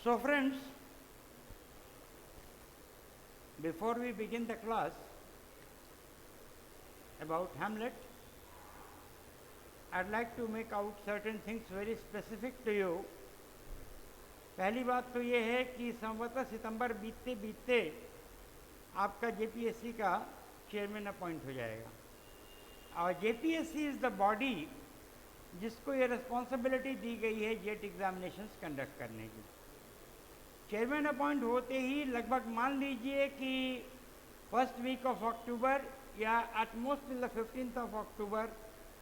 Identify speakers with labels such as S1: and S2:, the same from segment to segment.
S1: So friends, before we begin the class about Hamlet, I'd like to make out certain things very specific to you. पहली बात तो ये है कि संवतः सितंबर बीतते बीतते आपका जेपीएससी का चेयरमैन अपॉइंट हो जाएगा और जेपीएससी इज़ द बॉडी जिसको ये रिस्पॉन्सिबिलिटी दी गई है जेट एग्जामिनेशंस कंडक्ट करने की। चेयरमैन अपॉइंट होते ही लगभग मान लीजिए कि फर्स्ट वीक ऑफ अक्टूबर या at most till the 15th of October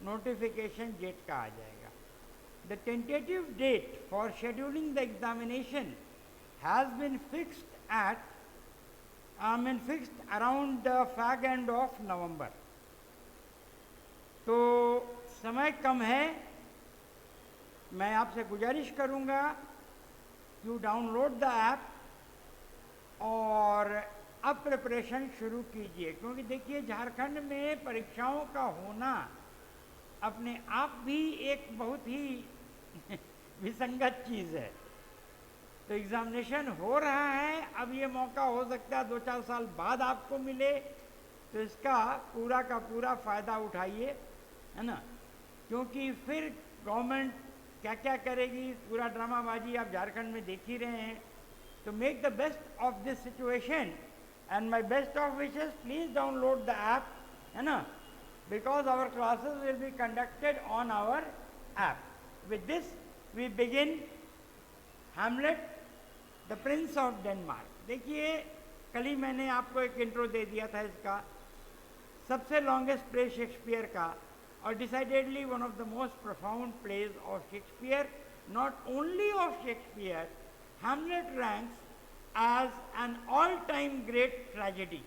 S1: notification jet का आ जाएगा। The tentative date for scheduling the examination has been fixed around the fag end of November. तो समय कम है, मैं आपसे गुजारिश करूंगा यू डाउनलोड द ऐप और अब प्रिपरेशन शुरू कीजिए, क्योंकि देखिए झारखंड में परीक्षाओं का होना अपने आप भी एक बहुत ही विसंगत चीज़ है। तो एग्जामिनेशन हो रहा है, अब ये मौका हो सकता है 2-4 साल बाद आपको मिले, तो इसका पूरा का पूरा फ़ायदा उठाइए, है ना, क्योंकि फिर गवर्नमेंट क्या क्या करेगी, पूरा ड्रामाबाजी आप झारखंड में देख ही रहे हैं। तो make the best of this situation and my best of wishes, please download the app, है ना, because our classes will be conducted on our app. With this we begin Hamlet, the Prince of Denmark. देखिए कल ही मैंने आपको एक intro दे दिया था इसका, सबसे लॉन्गेस्ट प्ले शेक्सपियर का और decidedly one of the most profound plays of Shakespeare, not only of Shakespeare, Hamlet ranks as an all-time great tragedy.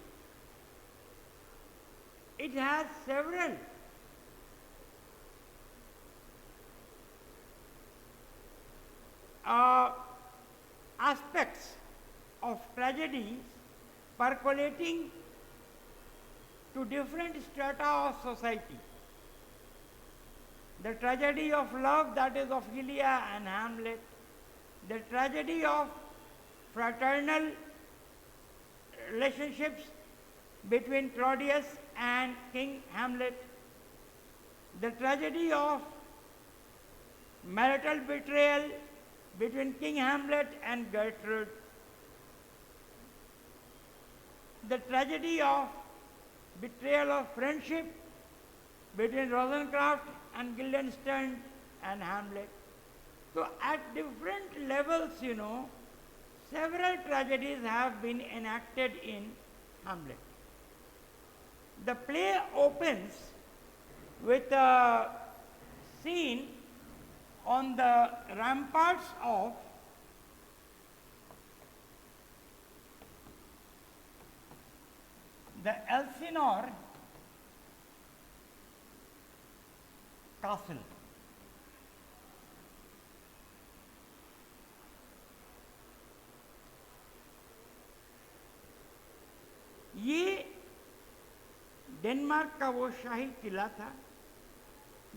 S1: It has several aspects of tragedies percolating to different strata of society. The tragedy of love, that is Ophelia and Hamlet, the tragedy of fraternal relationships between Claudius and King Hamlet, the tragedy of marital betrayal between King Hamlet and Gertrude, the tragedy of betrayal of friendship between Rosencraft and Guildenstern and Hamlet. So at different levels, you know, several tragedies have been enacted in Hamlet. The play opens with a scene on the ramparts of the Elsinore castle. ये Denmark का वो शाही किला था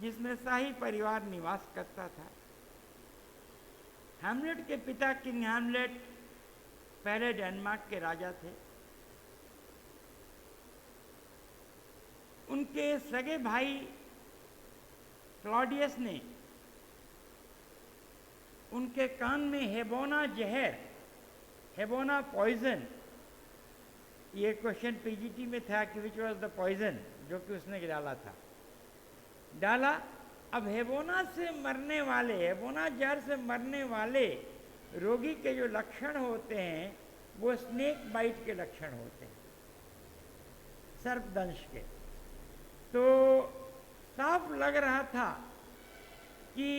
S1: जिसमें शाही परिवार निवास करता था। Hamlet के पिता किंग हैमलेट पहले डेनमार्क के राजा थे। उनके सगे भाई क्लॉडियस ने उनके कान में हेबोना जहर, हेबोना पॉइजन, ये क्वेश्चन पीजीटी में था कि विच वॉज द पॉइजन, जो कि उसने डाला। अब हेबोना से मरने वाले, हेबोना जहर से मरने वाले रोगी के जो लक्षण होते हैं वो स्नेक बाइट के लक्षण होते हैं, सर्पदंश के। तो साफ लग रहा था कि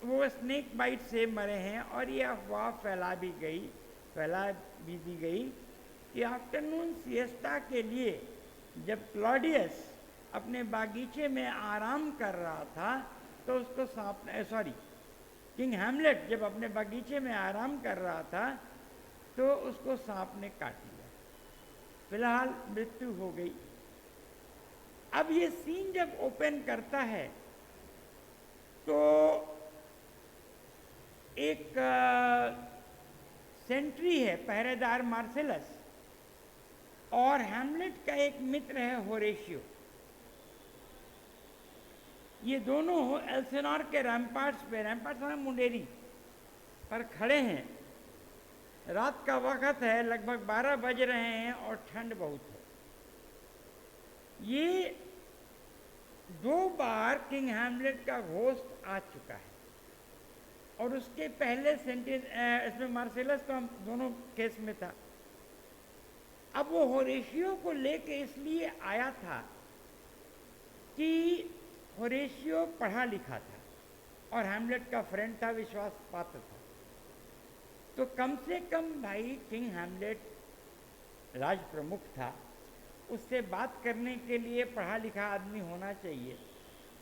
S1: वो स्नेक बाइट से मरे हैं और ये अफवाह फैला भी दी गई कि आफ्टरनून सिएस्टा के लिए जब क्लॉडियस अपने बागीचे में आराम कर रहा था तो उसको सांप ने, किंग हैमलेट जब अपने बागीचे में आराम कर रहा था तो उसको सांप ने काट लिया, फिलहाल मृत्यु हो गई। अब ये सीन जब ओपन करता है तो एक सेंट्री है, पहरेदार मार्सेलस, और हैमलेट का एक मित्र है होरेशियो। ये दोनों एल्सिनोर के रैम्पार्ट्स पे, रैम्पार्ट्स में मुंडेरी पर खड़े हैं। रात का वक्त है, लगभग 12 बज रहे हैं और ठंड बहुत है। ये 2 बार किंग हैमलेट का घोस्ट आ चुका है और उसके पहले सेंटेंस इसमें मार्सेलस तो हम दोनों केस में था। अब वो होरेशियो को लेके इसलिए आया था कि होरेशियो पढ़ा लिखा था और हैमलेट का फ्रेंड था, विश्वास पात्र था। तो कम से कम भाई किंग हैमलेट राज प्रमुख था, उससे बात करने के लिए पढ़ा लिखा आदमी होना चाहिए।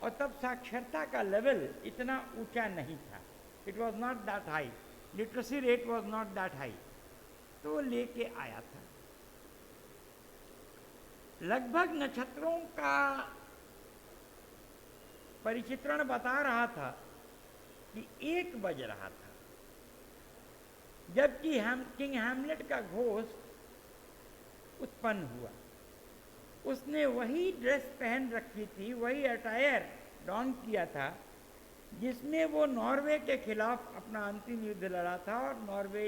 S1: और तब साक्षरता का लेवल इतना ऊंचा नहीं था, it was not that high, literacy rate was not that high. तो वो लेके आया था। लगभग नक्षत्रों का परिचित्रण बता रहा था कि 1 बज रहा था, जबकि किंग हैमलेट का घोस्ट उत्पन्न हुआ। उसने वही ड्रेस पहन रखी थी, वही अटायर डॉन किया था जिसमें वो नॉर्वे के खिलाफ अपना अंतिम युद्ध लड़ा था और नॉर्वे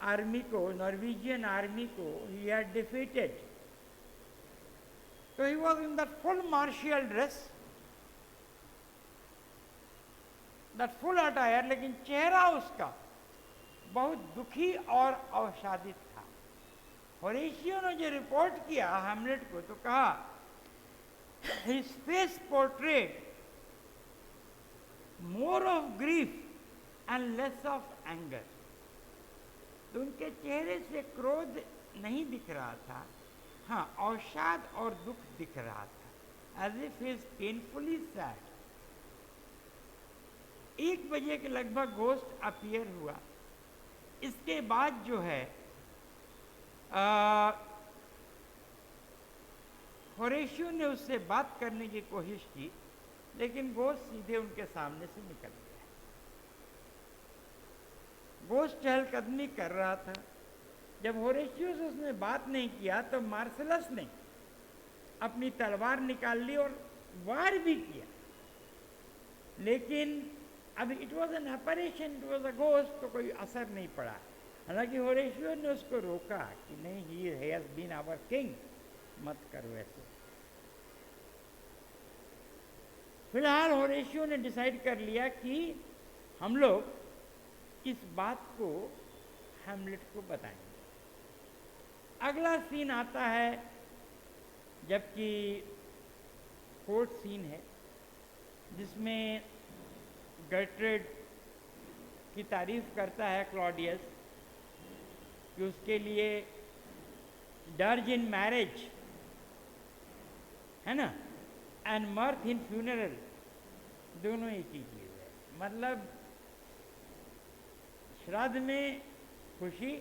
S1: आर्मी को, नॉर्वेजियन आर्मी को ही हैड डिफीटेड। तो he was in that full martial dress, that full attire, लेकिन चेहरा उसका बहुत दुखी और अवसादित था। होरेशियो ने जो रिपोर्ट किया हैमलेट को, तो कहा his face portrait more of grief and less of anger. तो उनके चेहरे से क्रोध नहीं दिख रहा था, हाँ अवसाद और दुख दिख रहा था, as if he is painfully sad. 1 बजे के लगभग घोस्ट अपीयर हुआ। इसके बाद जो है होरेशियो ने उससे बात करने की कोशिश की, लेकिन घोस्ट सीधे उनके सामने से निकल गया। घोस्ट चहलकदमी कर रहा था। जब होरेशियो से उसने बात नहीं किया तो मार्सेलस ने अपनी तलवार निकाल ली और वार भी किया, लेकिन अब it was an operation, it was a ghost, तो कोई असर नहीं पड़ा। हालांकि होरेशियो ने उसको रोका कि नहीं, he has been our king, मत करो ऐसे। फिलहाल होरेशियो ने डिसाइड कर लिया कि हम लोग इस बात को हैमलेट को बताएंगे। अगला सीन आता है, जबकि कोर्ट सीन है जिसमें गर्ट्रेड की तारीफ करता है क्लॉडियस कि उसके लिए डर्ज इन मैरिज है ना, एंड मर्थ इन फ्यूनरल, दोनों एक ही चीज है। मतलब श्राद्ध में खुशी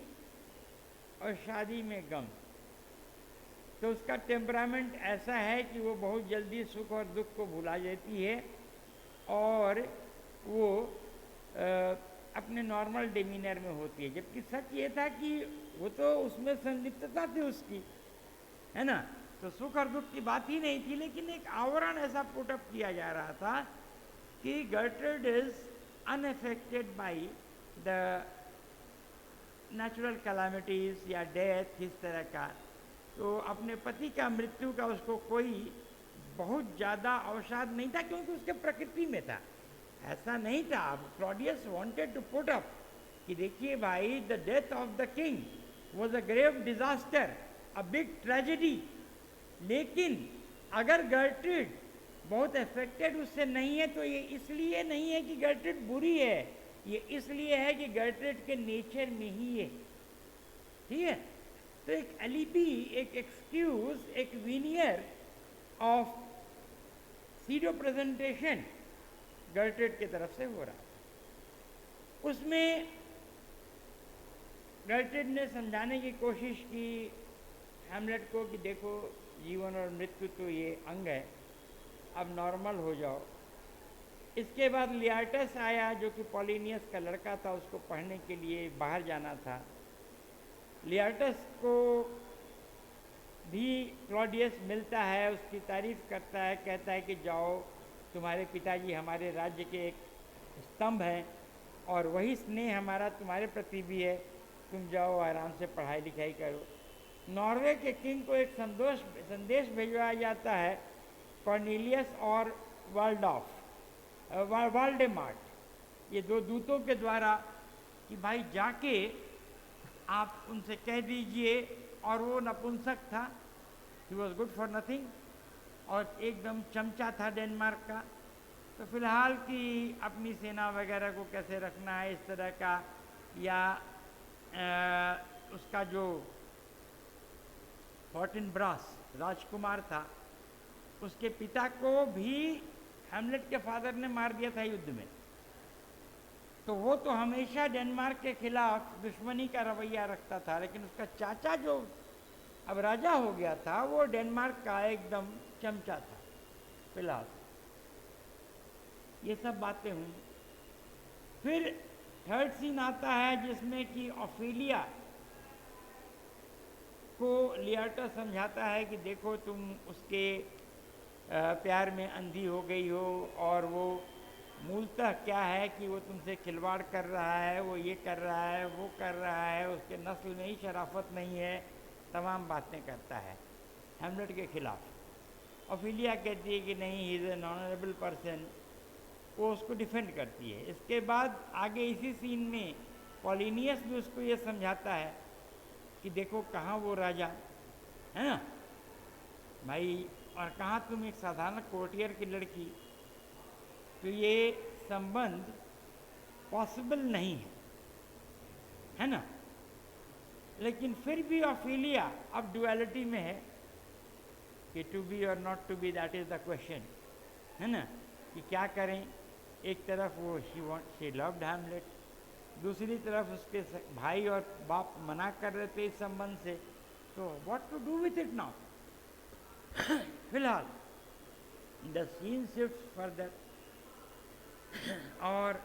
S1: और शादी में गम। तो उसका टेम्परामेंट ऐसा है कि वो बहुत जल्दी सुख और दुख को भुला जाती है और वो अपने नॉर्मल डिमीनर में होती है। जबकि सच ये था कि वो तो उसमें संलिप्तता थी उसकी, है ना, तो सुख और दुख की बात ही नहीं थी, लेकिन एक आवरण ऐसा पुटअप किया जा रहा था कि Gertrude is unaffected by the natural calamities या डेथ, इस तरह का। तो अपने पति का मृत्यु का उसको कोई बहुत ज़्यादा अवसाद नहीं था, क्योंकि उसके प्रकृति में था, ऐसा नहीं था। Claudius wanted to put up कि देखिए भाई, the death of the king was a grave disaster, a big tragedy, लेकिन अगर गर्ट्रेड बहुत अफेक्टेड उससे नहीं है तो ये इसलिए नहीं है कि गर्ट्रेड बुरी है, ये इसलिए है कि गर्ट्रेड के नेचर में ही है, ठीक है। तो एक एलिबी, एक एक्सक्यूज, एक विनियर ऑफ सीडो प्रेजेंटेशन गर्ट्रेड की तरफ से हो रहा था। उसमें गर्ट्रेड ने समझाने की कोशिश की हैमलेट को कि देखो, जीवन और मृत्यु तो ये अंग है, अब नॉर्मल हो जाओ। इसके बाद लियाटस आया जो कि पॉलिनियस का लड़का था, उसको पढ़ने के लिए बाहर जाना था। लियाटस को भी क्लॉडियस मिलता है, उसकी तारीफ करता है, कहता है कि जाओ, तुम्हारे पिताजी हमारे राज्य के एक स्तंभ हैं और वही स्नेह हमारा तुम्हारे प्रति भी है, तुम जाओ आराम से पढ़ाई लिखाई करो। नॉर्वे के किंग को एक संदेश भिजवाया जाता है कॉर्नेलियस और वाल्डेमार्ट, ये दो दूतों के द्वारा, कि भाई जाके आप उनसे कह दीजिए। और वो नपुंसक था, he was good for nothing, और एकदम चमचा था डेनमार्क का। तो फिलहाल कि अपनी सेना वगैरह को कैसे रखना है इस तरह का, या उसका जो फॉर्टिनब्रास राजकुमार था, उसके पिता को भी हैमलेट के फादर ने मार दिया था युद्ध में। तो वो तो हमेशा डेनमार्क के खिलाफ दुश्मनी का रवैया रखता था, लेकिन उसका चाचा जो अब राजा हो गया था वो डेनमार्क का एकदम चमचा था। फिलहाल ये सब बातें हुई। फिर थर्ड सीन आता है जिसमें कि ऑफेलिया को लियाटस समझाता है कि देखो तुम उसके प्यार में अंधी हो गई हो, और वो मूलतः क्या है कि वो तुमसे खिलवाड़ कर रहा है, वो ये कर रहा है, वो कर रहा है, उसके नस्ल में ही शराफत नहीं है, तमाम बातें करता है हैमलेट के खिलाफ। ऑफेलिया कहती है कि नहीं, he is an honourable person, वो उसको डिफेंड करती है। इसके बाद आगे इसी सीन में पॉलिनियस भी उसको ये समझाता है कि देखो कहाँ वो राजा है ना भाई, और कहाँ तुम एक साधारण कोर्टियर की लड़की, तो ये संबंध पॉसिबल नहीं है ना। लेकिन फिर भी ऑफेलिया अब डुअलिटी में है कि टू बी और not to be, that is the question, है ना, कि क्या करें। एक तरफ वो शी लव्ड हैमलेट, दूसरी तरफ उसके भाई और बाप मना कर रहे थे इस संबंध से, तो what to do with it now. फिलहाल द सीन शिफ्ट फर्दर, और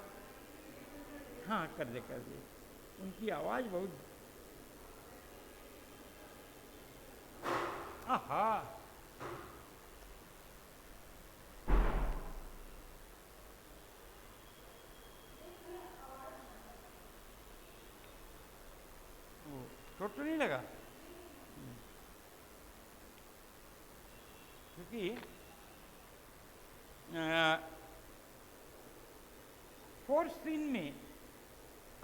S1: हाँ कर दे उनकी आवाज़ बहुत, आहा चोट तो नहीं लगा, क्योंकि फोर्थ सीन में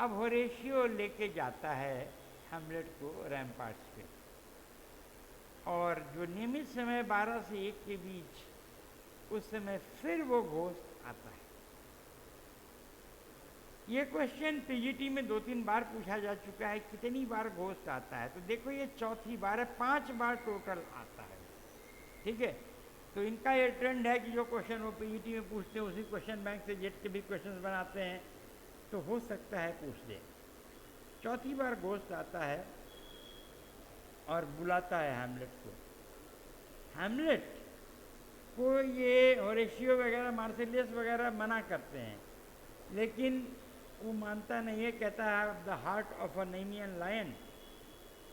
S1: अब होरेशियो लेके जाता है हैमलेट को रैम्पार्ट्स पे, और जो नियमित समय 12 से 1 के बीच, उस समय फिर वो घोस्ट आता है। ये क्वेश्चन पीजीटी में 2-3 बार पूछा जा चुका है, कितनी बार घोस्ट आता है, तो देखो ये चौथी बार है, 5 बार टोटल आता है। ठीक है, तो इनका ये ट्रेंड है कि जो क्वेश्चन वो पीजीटी में पूछते हैं उसी क्वेश्चन बैंक से जेट के भी क्वेश्चन बनाते हैं, तो हो सकता है पूछ दे। चौथी बार घोस्ट आता है और बुलाता है हैमलेट को। हैमलेट को ये होरेशियो वगैरह, मार्सिलियस वगैरह मना करते हैं, लेकिन वो मानता नहीं है, कहता है the heart of a Nemean lion,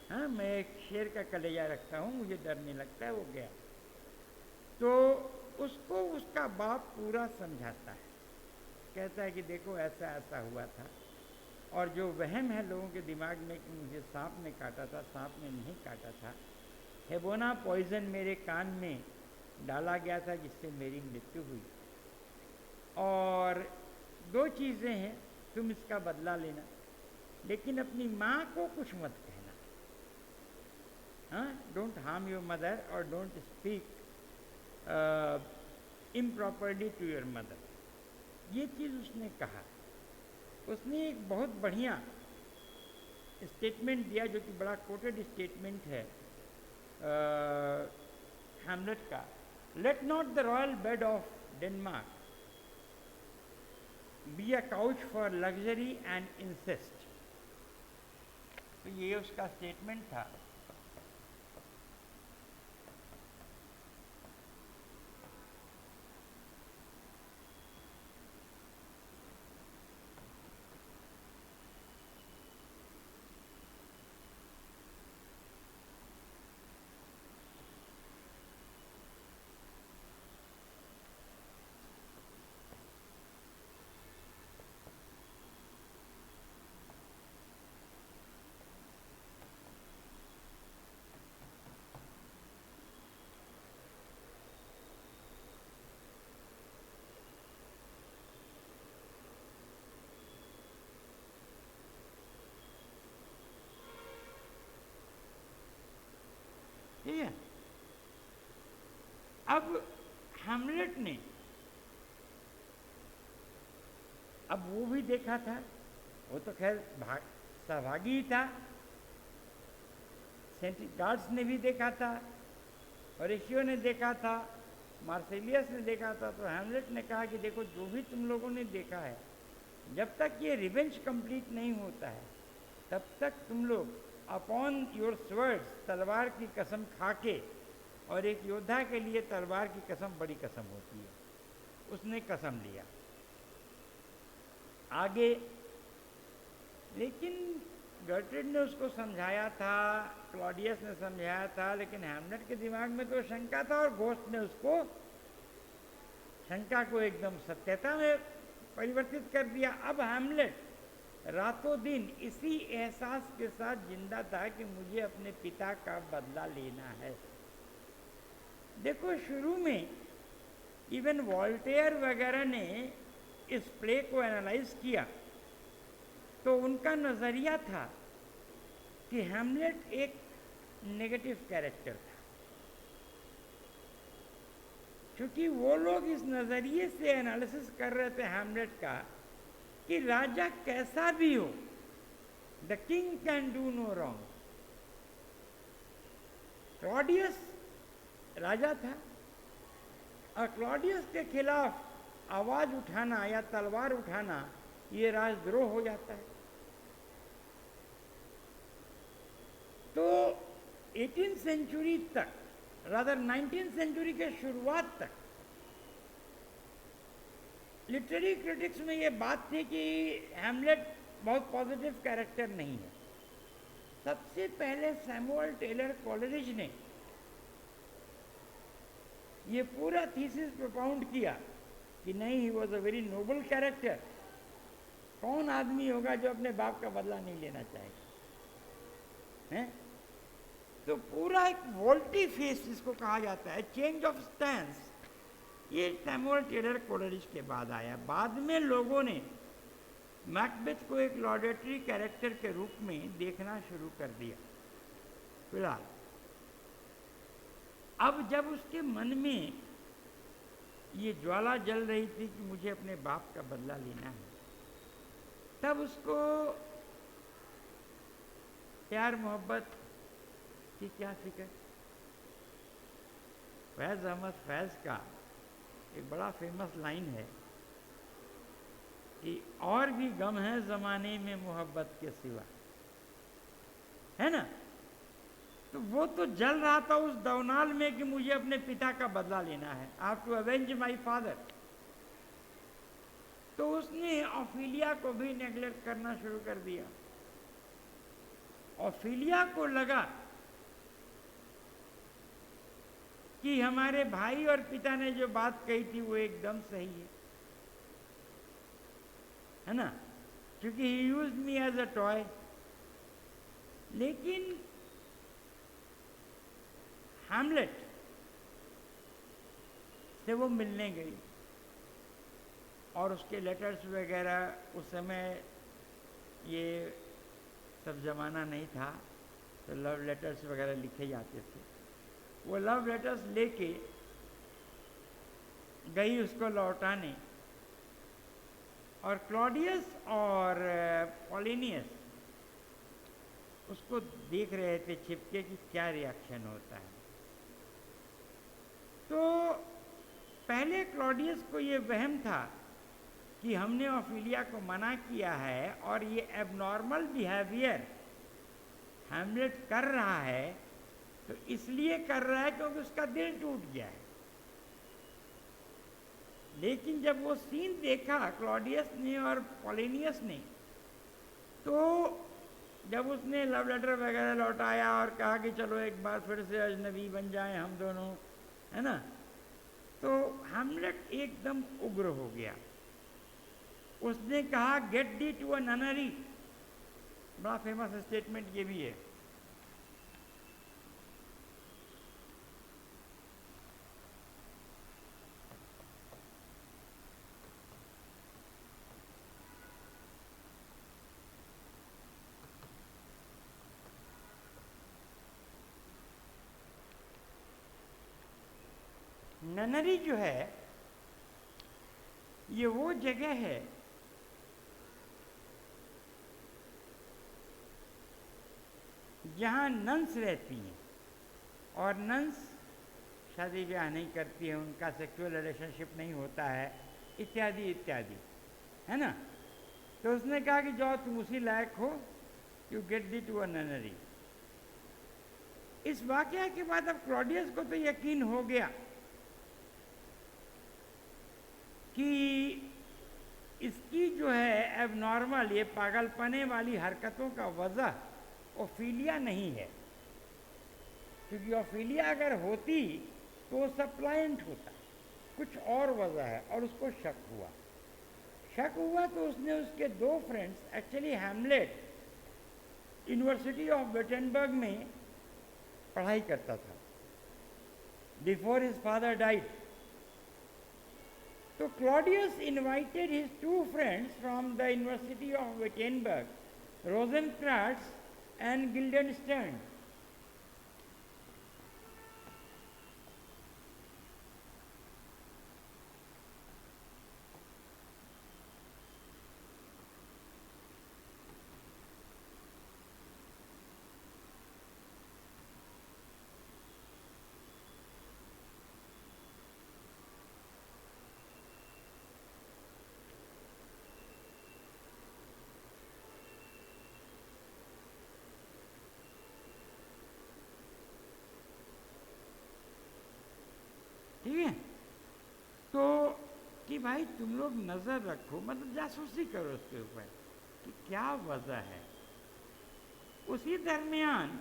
S1: हाँ मैं एक शेर का कलेजा रखता हूँ, मुझे डर नहीं लगता है। वो गया तो उसको उसका बाप पूरा समझाता है, कहता है कि देखो ऐसा ऐसा हुआ था, और जो वहम है लोगों के दिमाग में कि मुझे सांप ने काटा था, सांप ने नहीं काटा था, हेबोना पॉइजन मेरे कान में डाला गया था जिससे मेरी मृत्यु हुई। और 2 चीज़ें हैं, तुम इसका बदला लेना, लेकिन अपनी माँ को कुछ मत कहना, हाँ, डोंट हार्म योर मदर और don't speak improperly to your mother. ये चीज़ उसने कहा। उसने एक बहुत बढ़िया स्टेटमेंट दिया जो कि बड़ा कोटेड स्टेटमेंट है हैमलेट का, let not the royal bed of Denmark be a couch for luxury and incest. तो ये उसका स्टेटमेंट था। अब हैमलेट ने अब वो भी देखा था, वो तो खैर सहभागी ही था, सेंट गार्ड्स ने भी देखा था, होरेशियो ने देखा था, मार्सेलियस ने देखा था। तो हैमलेट ने कहा कि देखो, जो भी तुम लोगों ने देखा है, जब तक ये रिवेंज कंप्लीट नहीं होता है तब तक तुम लोग अपॉन योर स्वर्ड्स, तलवार की कसम खा के, और एक योद्धा के लिए तलवार की कसम बड़ी कसम होती है। उसने कसम लिया आगे, लेकिन गर्ट्रेड ने उसको समझाया था, क्लॉडियस ने समझाया था, लेकिन हैमलेट के दिमाग में तो शंका था, और घोस्ट ने उसको शंका को एकदम सत्यता में परिवर्तित कर दिया। अब हैमलेट रातों दिन इसी एहसास के साथ जिंदा था कि मुझे अपने पिता का बदला लेना है। देखो, शुरू में इवन वॉल्टेयर वगैरह ने इस प्ले को एनालाइज किया तो उनका नजरिया था कि हैमलेट एक नेगेटिव कैरेक्टर था, क्योंकि वो लोग इस नजरिए से एनालिसिस कर रहे थे हैमलेट का कि राजा कैसा भी हो, the king can do no wrong. Claudius राजा था, और क्लॉडियस के खिलाफ आवाज उठाना या तलवार उठाना ये राजद्रोह हो जाता है। तो 18th सेंचुरी तक, रादर 19th सेंचुरी के शुरुआत तक लिटरेरी क्रिटिक्स में ये बात थी कि हैमलेट बहुत पॉजिटिव कैरेक्टर नहीं है। सबसे पहले सैमुअल टेलर कॉलरिज ने ये पूरा थीसिस प्रोपाउंड किया कि नहीं, he was a very noble character. कौन आदमी होगा जो अपने बाप का बदला नहीं लेना चाहेगा, हैं? तो पूरा एक वोल्टी फेस जिसको कहा जाता है, चेंज ऑफ स्टैंस, ये सैमुअल टेलर कोलरिज के बाद आया। बाद में लोगों ने मैकबेथ को एक लॉडेटरी कैरेक्टर के रूप में देखना शुरू कर दिया। फिलहाल अब जब उसके मन में ये ज्वाला जल रही थी कि मुझे अपने बाप का बदला लेना है, तब उसको प्यार मोहब्बत की क्या फिक्र। फैज अहमद फैज का एक बड़ा फेमस लाइन है कि और भी गम है जमाने में मोहब्बत के सिवा, है ना। तो वो तो जल रहा था उस दौनाल में कि मुझे अपने पिता का बदला लेना है, I have to avenge my father. तो उसने ऑफिलिया को भी नेग्लेक्ट करना शुरू कर दिया। ऑफिलिया को लगा कि हमारे भाई और पिता ने जो बात कही थी वो एकदम सही है ना, क्योंकि he used me as a toy. लेकिन हैमलेट से वो मिलने गई, और उसके लेटर्स वगैरह, उस समय ये सब जमाना नहीं था तो लव लेटर्स वगैरह लिखे जाते थे। वो लव लेटर्स लेके गई उसको लौटाने, और क्लॉडियस और पॉलिनियस उसको देख रहे थे छिपके कि क्या रिएक्शन होता है। तो पहले क्लॉडियस को ये वहम था कि हमने ऑफिलिया को मना किया है और ये एबनॉर्मल बिहेवियर हैमलेट कर रहा है, तो इसलिए कर रहा है क्योंकि उसका दिल टूट गया है। लेकिन जब वो सीन देखा क्लॉडियस ने और पॉलिनियस ने, तो जब उसने लव लेटर वगैरह लौटाया और कहा कि चलो एक बार फिर से अजनबी बन जाएं हम दोनों, है ना, तो हैमलेट एकदम उग्र हो गया। उसने कहा गेट दी टू अ ननरी, बड़ा फेमस स्टेटमेंट ये भी है। ननरी जो है ये वो जगह है जहाँ नन्स रहती हैं, और नन्स शादी ब्याह नहीं करती है, उनका सेक्सुअल रिलेशनशिप नहीं होता है, इत्यादि इत्यादि, है ना। तो उसने कहा कि जाओ तुम उसी लायक हो, you get thee to a nunnery. इस वाकया के बाद अब क्लॉडियस को तो यकीन हो गया कि इसकी जो है एबनॉर्मल, ये पागलपने वाली हरकतों का वजह ओफीलिया नहीं है, क्योंकि ओफीलिया अगर होती तो सप्लायंट होता, कुछ और वजह है। और उसको शक हुआ तो उसने उसके दो friends, actually Hamlet university of Wittenberg में पढ़ाई करता था बिफोर हिज फादर डाइड। तो Claudius invited his two friends from the university of Wittenberg, Rosencrantz and Guildenstern. ठीक है, तो कि भाई तुम लोग नजर रखो, मतलब जासूसी करो उसके ऊपर कि क्या वजह है। उसी दरमियान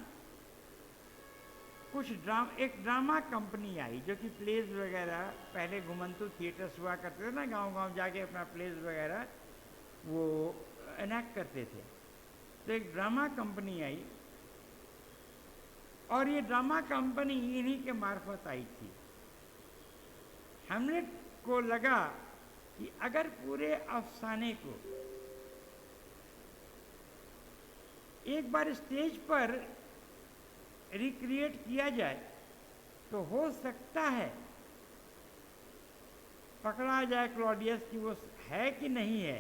S1: एक ड्रामा कंपनी आई जो कि प्लेज वगैरह, पहले घुमंतु थिएटर्स हुआ करते थे ना, गांव गांव जाके अपना प्लेज वगैरह वो एनेक्ट करते थे। तो एक ड्रामा कंपनी आई, और ये ड्रामा कंपनी इन्हीं के मार्फत आई थी। हैमलेट को लगा कि अगर पूरे अफसाने को एक बार स्टेज पर रिक्रिएट किया जाए तो हो सकता है पकड़ा जाए क्लॉडियस कि वो है कि नहीं है।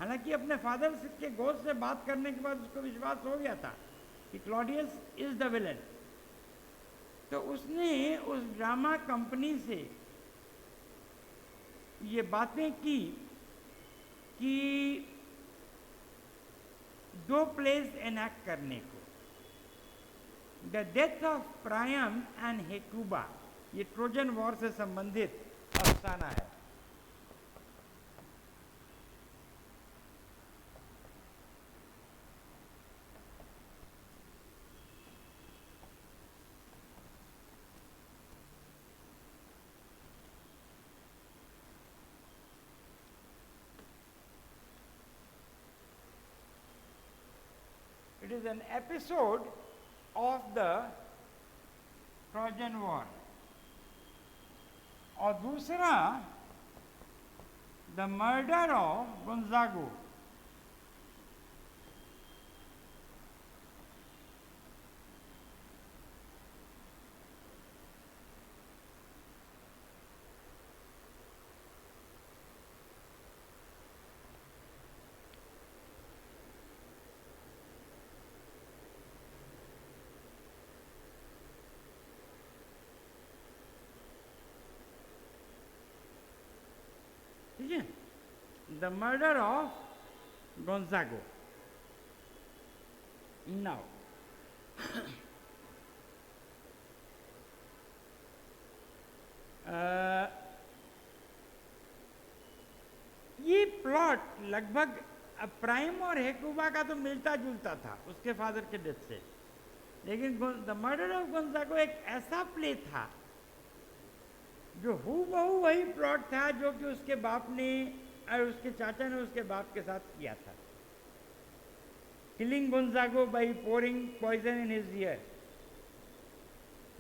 S1: हालांकि अपने फादर के गोद से बात करने के बाद उसको विश्वास हो गया था कि क्लॉडियस इज द विलन। तो उसने उस ड्रामा कंपनी से ये बातें की कि दो प्लेस एनेक्ट करने को, the death of Priam and Hecuba, ये ट्रोजन वॉर से संबंधित अफसाना है। It is an episode of the Trojan War। और दूसरा द मर्डर ऑफ गोंजागो। ठीक है, द मर्डर ऑफ गोंजागो। नाउ ये प्लॉट लगभग प्राइम और हेकुबा का तो मिलता जुलता था उसके फादर के डेथ से, लेकिन द मर्डर ऑफ गोंजागो एक ऐसा प्ले था जो हूबहू वही प्लॉट था जो कि उसके बाप ने और उसके चाचा ने उसके बाप के साथ किया था। Killing Gonzago by pouring poison in his ear.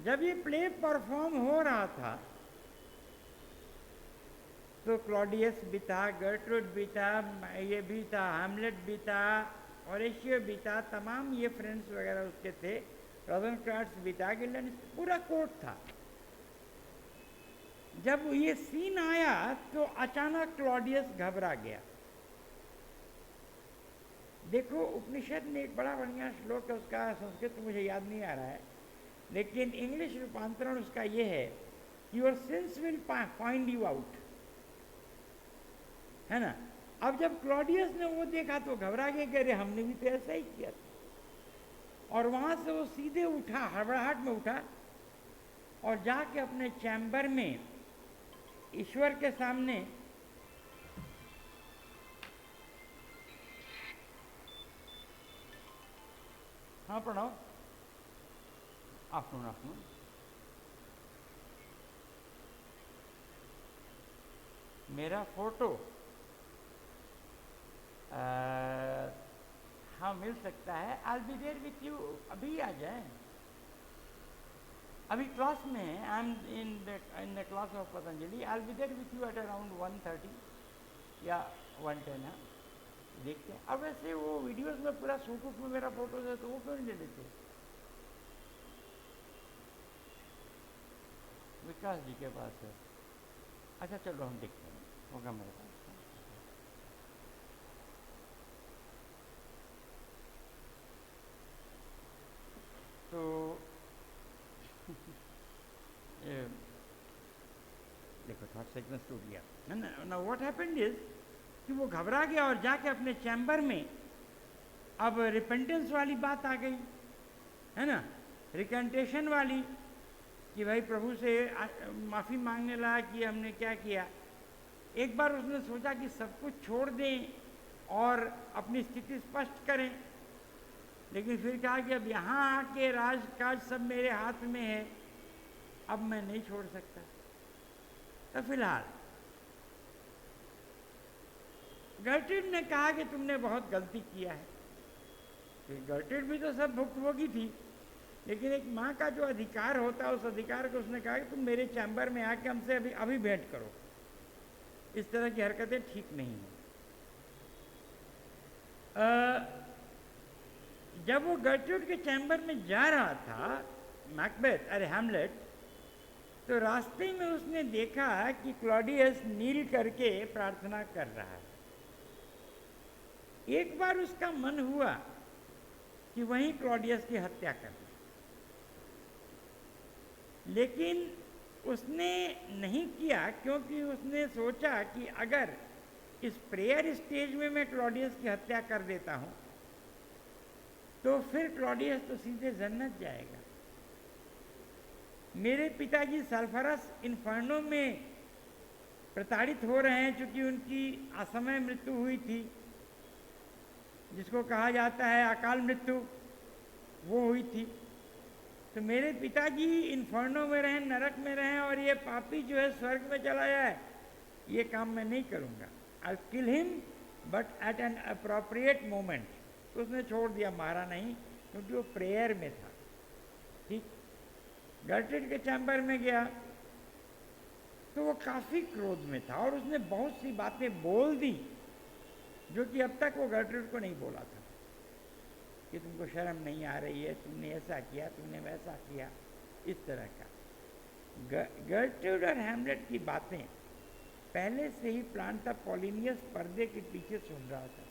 S1: जब ये प्ले परफॉर्म हो रहा था तो क्लॉडियस भी था, गर्ट्रूड भी था, ये भी था, हैमलेट भी था, होरेशियो भी था, तमाम ये फ्रेंड्स वगैरह उसके थे, रोजेनक्राट्स भी था, गिल्डन, पूरा कोर्ट था। जब ये सीन आया तो अचानक क्लॉडियस घबरा गया। देखो उपनिषद में एक बड़ा बढ़िया श्लोक है, उसका संस्कृत मुझे याद नहीं आ रहा है, लेकिन इंग्लिश रूपांतरण उसका ये है, your sins will find you out, है ना। अब जब क्लॉडियस ने वो देखा तो घबरा गया, कह रहे हमने भी तो ऐसा ही किया था। और वहां से वो सीधे उठा, हड़बड़ाहट में उठा और जाके अपने चैम्बर में ईश्वर के सामने हाँ पढ़ाओ, आफ्टरनून आफ्टरनून। मेरा फोटो हाँ मिल सकता है, I be there with you, अभी आ जाए, अभी क्लास में है, I am in the class of Patanjali, I be there with you at around 1:30 या 1:10 है, देखते हैं। अब वैसे वो वीडियोस में पूरा सूट में मेरा फोटो है, तो वो क्यों नहीं ले लेते? विकास जी के पास है, अच्छा चलो हम देखते हैं, होगा मेरे पास। तो देखो थोड़ा सीक्वेंस टूट गया है ना। व्हाट हैपेंड इज कि वो घबरा गया और जाके अपने चैम्बर में, अब रिपेंटेंस वाली बात आ गई, है ना, रिकंटेशन वाली, कि भाई प्रभु से माफ़ी मांगने लगा कि हमने क्या किया। एक बार उसने सोचा कि सब कुछ छोड़ दें और अपनी स्थिति स्पष्ट करें, लेकिन फिर कहा कि अब यहाँ आके राजकाज सब मेरे हाथ में है, अब मैं नहीं छोड़ सकता। तो फिलहाल गर्टिड ने कहा कि तुमने बहुत गलती किया है। तो गर्टिड भी तो सब भुक्तभोगी थी, लेकिन एक माँ का जो अधिकार होता है, उस अधिकार को उसने कहा कि तुम मेरे चैम्बर में आके हमसे अभी अभी भेंट करो, इस तरह की हरकतें ठीक नहीं हैं। जब वो गर्ट्रूड के चैम्बर में जा रहा था, मैकबेथ अरे हैमलेट, तो रास्ते में उसने देखा कि क्लॉडियस नील करके प्रार्थना कर रहा है। एक बार उसका मन हुआ कि वहीं क्लॉडियस की हत्या कर दी, लेकिन उसने नहीं किया, क्योंकि उसने सोचा कि अगर इस प्रेयर स्टेज में मैं क्लॉडियस की हत्या कर देता हूं तो फिर क्लॉडियस तो सीधे जन्नत जाएगा। मेरे पिताजी सल्फरस इन्फर्नो में प्रताड़ित हो रहे हैं, चूंकि उनकी असमय मृत्यु हुई थी, जिसको कहा जाता है अकाल मृत्यु, वो हुई थी। तो मेरे पिताजी इन्फर्नो में रहें, नरक में रहें, और ये पापी जो है स्वर्ग में चला जाए, ये काम मैं नहीं करूँगा। I kill him but at an appropriate moment. तो उसने छोड़ दिया, मारा नहीं, क्योंकि वो प्रेयर में था। ठीक, गर्टिड के चैम्बर में गया तो वो काफ़ी क्रोध में था और उसने बहुत सी बातें बोल दी जो कि अब तक वो गर्टिड को नहीं बोला था, कि तुमको शर्म नहीं आ रही है, तुमने ऐसा किया, तुमने वैसा किया, इस तरह का। गर्टिड और हैमलेट की बातें पहले से ही प्लान था। पॉलिनियस पर्दे के पीछे सुन रहा था।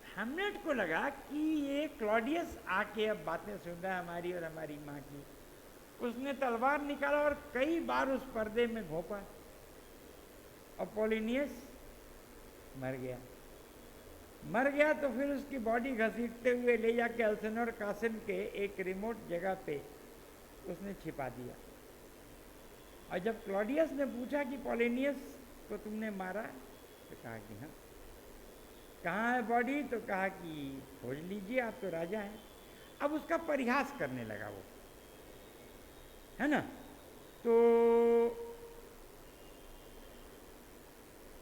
S1: हैमलेट को लगा कि ये क्लॉडियस आके अब बातें सुन रहा है हमारी और हमारी माँ की। उसने तलवार निकाला और कई बार उस पर्दे में घोंपा, और पॉलिनियस मर गया। मर गया तो फिर उसकी बॉडी घसीटते हुए ले जाके एल्सिनोर कासिल के एक रिमोट जगह पे उसने छिपा दिया। और जब क्लॉडियस ने पूछा कि पॉलिनियस को तुमने मारा, तो कहा कि हाँ। कहाँ है बॉडी? तो कहा कि खोज लीजिए, आप तो राजा हैं। अब उसका परिहास करने लगा वो, है ना। तो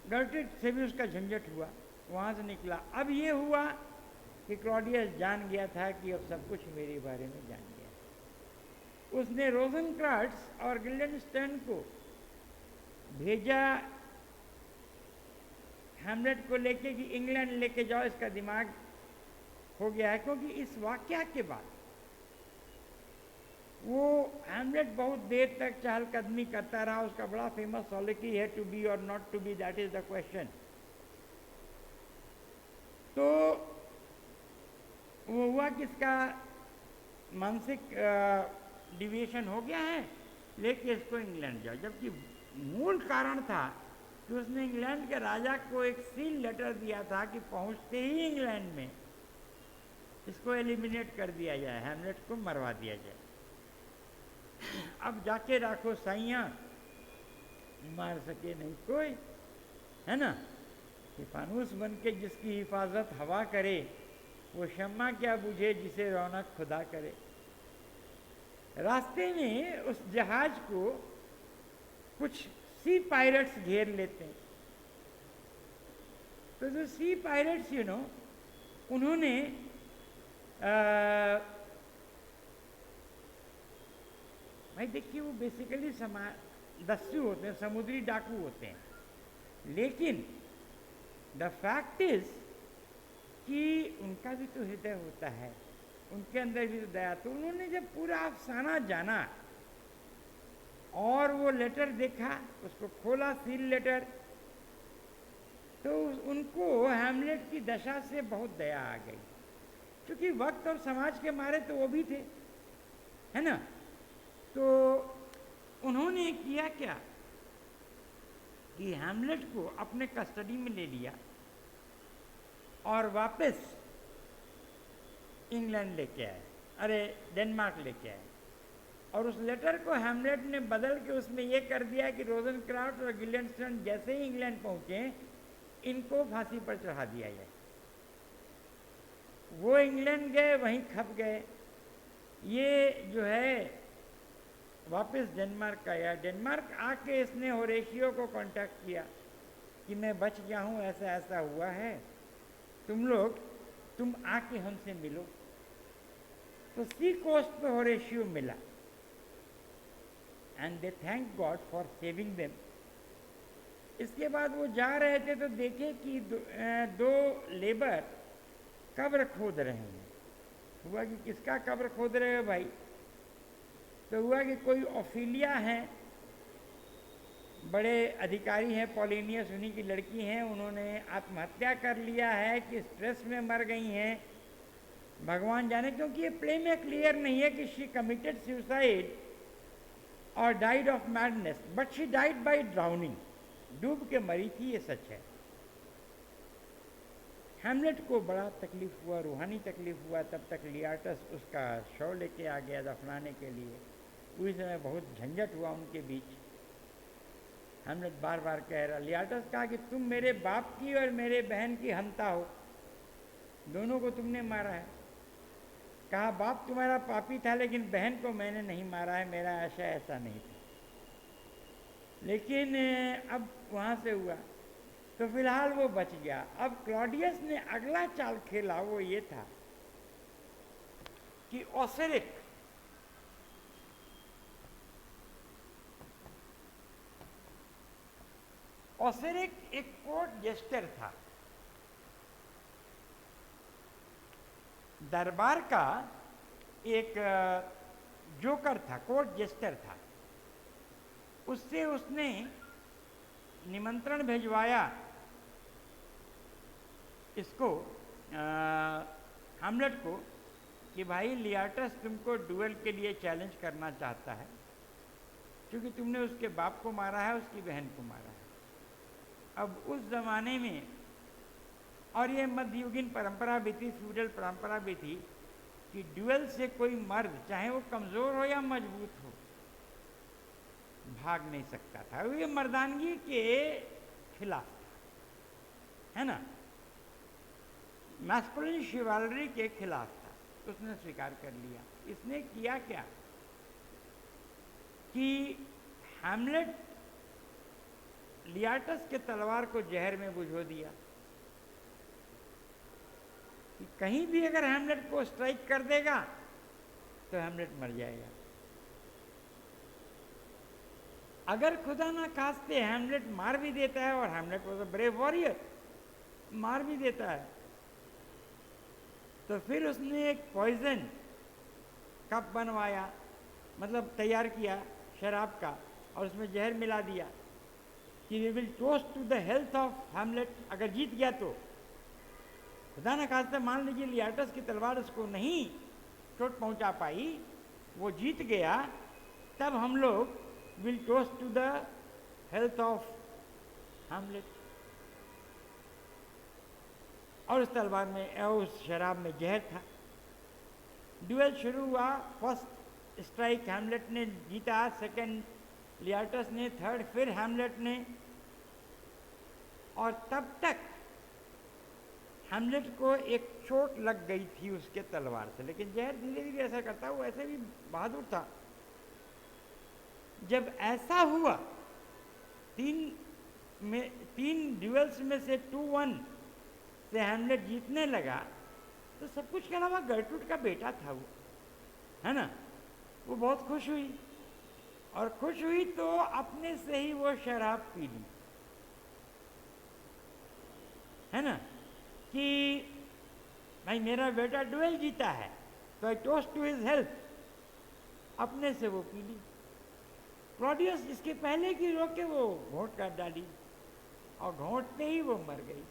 S1: गर्टिड से भी उसका झंझट हुआ, वहाँ से निकला। अब ये हुआ कि क्लॉडियस जान गया था कि अब सब कुछ मेरे बारे में जान गया। उसने रोज़ेनक्राट्ज़ और गिल्डेनस्टर्न को भेजा हैमलेट को लेके कि इंग्लैंड लेके जाओ, इसका दिमाग हो गया है। क्योंकि इस वाकया के बाद हैमलेट बहुत देर तक चहलकदमी करता रहा, उसका बड़ा फेमस सॉलिकी है, टू बी और not to be, that is the question. तो वो हुआ कि इसका मानसिक डिविएशन हो गया है, लेके इसको इंग्लैंड जाओ, जबकि मूल कारण था कि उसने इंग्लैंड के राजा को एक सील लेटर दिया था कि पहुंचते ही इंग्लैंड में इसको एलिमिनेट कर दिया जाए, हैमलेट को मरवा दिया जाए। अब जाके राखो साइयां, मार सके नहीं कोई, है ना। कि फानूस बन के जिसकी हिफाजत हवा करे, वो शम्मा क्या बुझे जिसे रौनक खुदा करे। रास्ते में उस जहाज को कुछ सी पायरेट्स घेर लेते हैं। तो जो सी पायरेट्स उन्होंने भाई देखिए, वो बेसिकली दस्यु होते हैं, समुद्री डाकू होते हैं, लेकिन द फैक्ट इज कि उनका भी तो हृदय होता है, उनके अंदर भी तो दया। तो उन्होंने जब पूरा अफसाना जाना और वो लेटर देखा, उसको खोला, सील लेटर, तो उनको हैमलेट की दशा से बहुत दया आ गई, क्योंकि वक्त और समाज के मारे तो वो भी थे, है ना। तो उन्होंने किया क्या कि हैमलेट को अपने कस्टडी में ले लिया और वापस इंग्लैंड लेके आए, अरे डेनमार्क लेके आए। और उस लेटर को हैमलेट ने बदल के उसमें ये कर दिया कि रोजनक्राफ्ट और गिल्डेनस्टर्न जैसे ही इंग्लैंड पहुंचे, इनको फांसी पर चढ़ा दिया जाए। वो इंग्लैंड गए, वहीं खप गए। ये जो है वापस डेनमार्क आया। डेनमार्क आके इसने होरेशियो को कांटेक्ट किया कि मैं बच गया हूँ, ऐसा ऐसा हुआ है, तुम आके हमसे मिलो। तो सी कोस्ट पे होरेशियो मिला, and they thank God for saving them. इसके बाद वो जा रहे थे तो देखे कि दो लेबर कब्र खोद रहे हैं। हुआ कि किसका कब्र खोद रहे हो भाई? तो हुआ कि कोई ओफिलिया हैं, बड़े अधिकारी हैं, पॉलिनियस उन्हीं की लड़की हैं, उन्होंने आत्महत्या कर लिया है कि स्ट्रेस में मर गई हैं, भगवान जाने, क्योंकि ये प्ले में क्लियर नहीं है कि शी कमिटेड सुसाइड और died of madness, but she died by drowning, डूब के मरी थी, ये सच है। हैमलेट को बड़ा तकलीफ हुआ, रूहानी तकलीफ हुआ। तब तक लियाटस उसका शव लेके आ गया दफनाने के लिए। उस समय बहुत झंझट हुआ उनके बीच। हैमलेट बार बार कह रहा, लियाटस कहा कि तुम मेरे बाप की और मेरे बहन की हंता हो, दोनों को तुमने मारा है। कहा बाप तुम्हारा पापी था, लेकिन बहन को मैंने नहीं मारा है, मेरा आशा ऐसा नहीं था। लेकिन अब वहाँ से हुआ तो फिलहाल वो बच गया। अब क्लॉडियस ने अगला चाल खेला, वो ये था कि ओसेरिक एक कोर्ट जेस्टर था, दरबार का एक जोकर था, कोर्ट जेस्टर था। उससे उसने निमंत्रण भिजवाया इसको हैमलेट को कि भाई लियाटस तुमको डुएल के लिए चैलेंज करना चाहता है, क्योंकि तुमने उसके बाप को मारा है, उसकी बहन को मारा है। अब उस ज़माने में, और ये मध्ययुगीन परंपरा भी थी, फ्यूडल परंपरा भी थी, कि ड्यूएल से कोई मर्द, चाहे वो कमज़ोर हो या मजबूत हो, भाग नहीं सकता था। ये मर्दानगी के खिलाफ था, है ना, मैस्कुलिन शिवालरी के खिलाफ था। उसने स्वीकार कर लिया। इसने किया क्या कि हैमलेट लियाटस के तलवार को जहर में बुझो दिया कि कहीं भी अगर हैमलेट को स्ट्राइक कर देगा तो हैमलेट मर जाएगा। अगर खुदा ना खास्ते हैमलेट मार भी देता है, और Hamlet was a brave warrior, मार भी देता है, तो फिर उसने एक पॉइजन कप बनवाया मतलब तैयार किया शराब का और उसमें जहर मिला दिया कि we will toast to the health of Hamlet. अगर जीत गया तो खुदा न खास्ता मान लीजिए लियाटस की तलवार उसको नहीं चोट पहुंचा पाई, वो जीत गया, तब हम लोग will toast to the health of Hamlet. और उस तलवार में उस शराब में जहर था। ड्यूएल शुरू हुआ, फर्स्ट स्ट्राइक हैमलेट ने जीता, सेकंड लियाटस ने, थर्ड फिर हैमलेट ने। और तब तक हैमलेट को एक चोट लग गई थी उसके तलवार से, लेकिन जहर धीरे धीरे असर करता, वो ऐसे भी बहादुर था। जब ऐसा हुआ, तीन ड्यूएल्स में से 2-1 से हैमलेट जीतने लगा, तो सब कुछ के अलावा गर्टरूड का बेटा था वो, है ना, वो बहुत खुश हुई। और खुश हुई तो अपने से ही वो शराब पी ली, है ना, कि भाई मेरा बेटा ड्यूएल जीता है तो आई टोस्ट टू हिज हेल्थ, अपने से वो पी ली। क्लॉडियस इसके पहले की रोके वो घोंट कर डाली और घोंटते ही वो मर गई।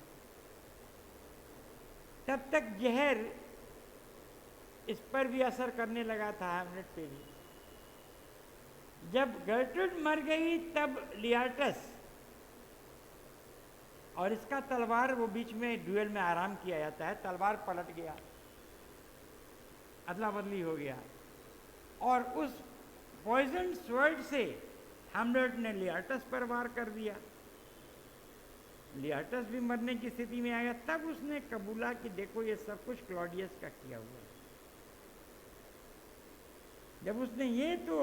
S1: तब तक जहर इस पर भी असर करने लगा था, हैमलेट पे भी। जब गर्टरूड मर गई तब लियाटस और इसका तलवार, वो बीच में ड्यूएल में आराम किया जाता है, तलवार पलट गया, अदला बदली हो गया, और उस पॉइजन स्वर्ड से हैमलेट ने लियाटस पर वार कर दिया। लियाटस भी मरने की स्थिति में आ गया। तब उसने कबूला कि देखो ये सब कुछ क्लॉडियस का किया हुआ है। जब उसने ये, तो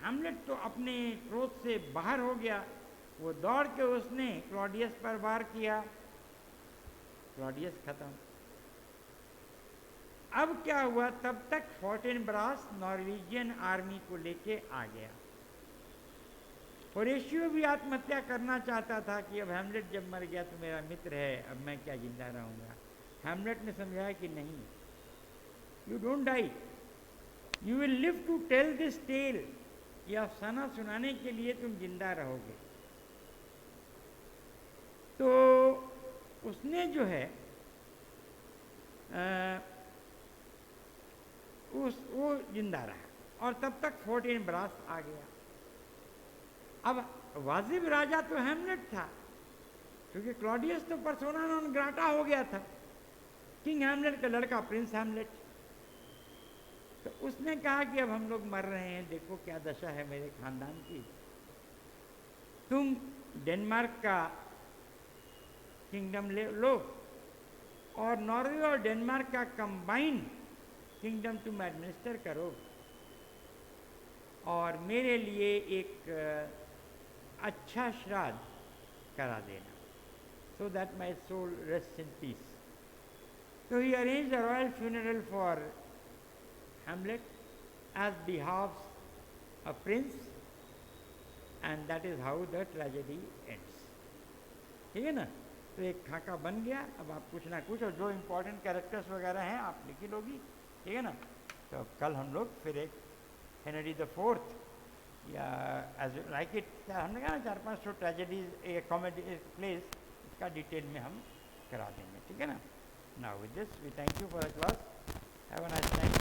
S1: हैमलेट तो अपने क्रोध से बाहर हो गया, वो दौड़ के उसने क्लॉडियस पर वार किया, क्लॉडियस खत्म। अब क्या हुआ, तब तक फोर्टिनब्रास नॉर्वेजियन आर्मी को लेके आ गया। होरेशियो भी आत्महत्या करना चाहता था कि अब हैमलेट जब मर गया तो मेरा मित्र है, अब मैं क्या जिंदा रहूंगा। हैमलेट ने समझाया कि नहीं, you don't die, you will live to tell this tale, यह अफसाना सुनाने के लिए तुम जिंदा रहोगे। तो उसने जो है वो जिंदा रहा और तब तक फोर्टिनब्रास आ गया। अब वाजिब राजा तो हैमलेट था, क्योंकि क्लॉडियस तो पर्सोना नॉन ग्राटा हो गया था, किंग हैमलेट का लड़का प्रिंस हैमलेट। तो उसने कहा कि अब हम लोग मर रहे हैं, देखो क्या दशा है मेरे खानदान की, तुम डेनमार्क का किंगडम ले लो और नॉर्वे और डेनमार्क का कंबाइन किंगडम तुम एडमिनिस्टर करो और मेरे लिए एक अच्छा श्राद्ध करा देना, so that my soul rests in peace. So he arranged a royal funeral for Hamlet as behalves a prince, and that is how the tragedy ends. ठीक है ना, तो एक खाका बन गया। अब आप कुछ ना कुछ, और जो इम्पोर्टेंट कैरेक्टर्स वगैरह हैं आप लिखी लोगी, ठीक है ना। तो कल हम लोग फिर एक हेनरी द फोर्थ या एज लाइक इट, हमने कहा ना 4-5 तो ट्रेजेडीज, कॉमेडी प्लेस, इसका डिटेल में हम करा देंगे, ठीक है ना। Now with this we thank you for the class, have a nice time.